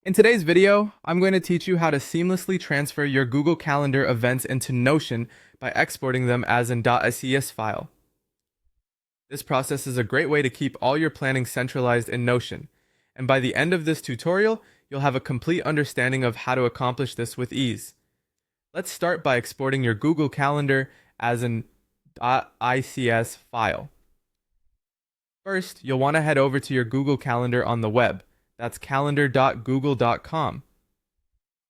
In today's video, I'm going to teach you how to seamlessly transfer your Google Calendar events into Notion by exporting them as an .ses file. This process is a great way to keep all your planning centralized in Notion, and by the end of this tutorial, you'll have a complete understanding of how to accomplish this with ease. Let's start by exporting your Google Calendar as an .ics file. First, you'll want to head over to your Google Calendar on the web. That's calendar.google.com.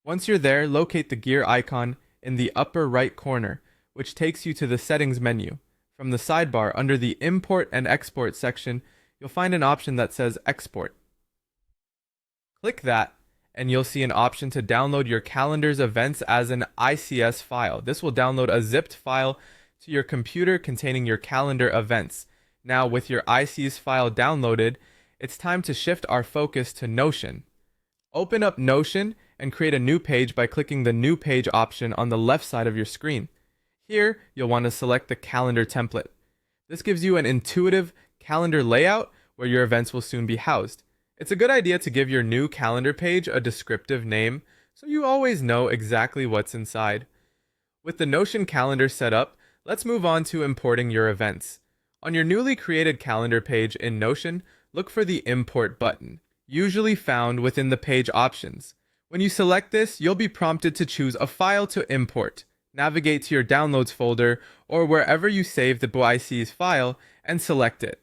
Once you're there, locate the gear icon in the upper right corner, which takes you to the Settings menu. From the sidebar, under the Import and Export section, you'll find an option that says Export. Click that, and you'll see an option to download your calendar's events as an ICS file. This will download a zipped file to your computer containing your calendar events. Now, with your ICS file downloaded, it's time to shift our focus to Notion. Open up Notion and create a new page by clicking the New Page option on the left side of your screen. Here, you'll want to select the calendar template. This gives you an intuitive calendar layout where your events will soon be housed. It's a good idea to give your new calendar page a descriptive name so you always know exactly what's inside. With the Notion calendar set up, let's move on to importing your events. On your newly created calendar page in Notion, look for the Import button, usually found within the page options. When you select this, you'll be prompted to choose a file to import. Navigate to your Downloads folder or wherever you save the .ics file and select it.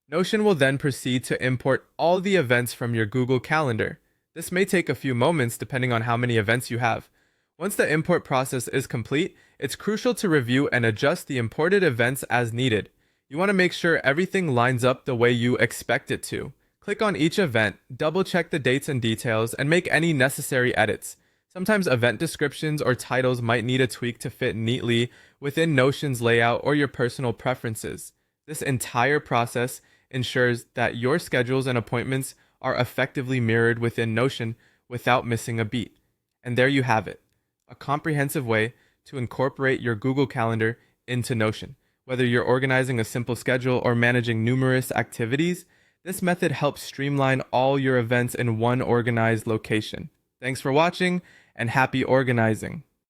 Notion will then proceed to import all the events from your Google Calendar. This may take a few moments depending on how many events you have. Once the import process is complete, it's crucial to review and adjust the imported events as needed. You want to make sure everything lines up the way you expect it to. Click on each event, double check the dates and details, and make any necessary edits. Sometimes event descriptions or titles might need a tweak to fit neatly within Notion's layout or your personal preferences. This entire process ensures that your schedules and appointments are effectively mirrored within Notion without missing a beat. And there you have it, a comprehensive way to incorporate your Google Calendar into Notion. Whether you're organizing a simple schedule or managing numerous activities, this method helps streamline all your events in one organized location. Thanks for watching, and happy organizing!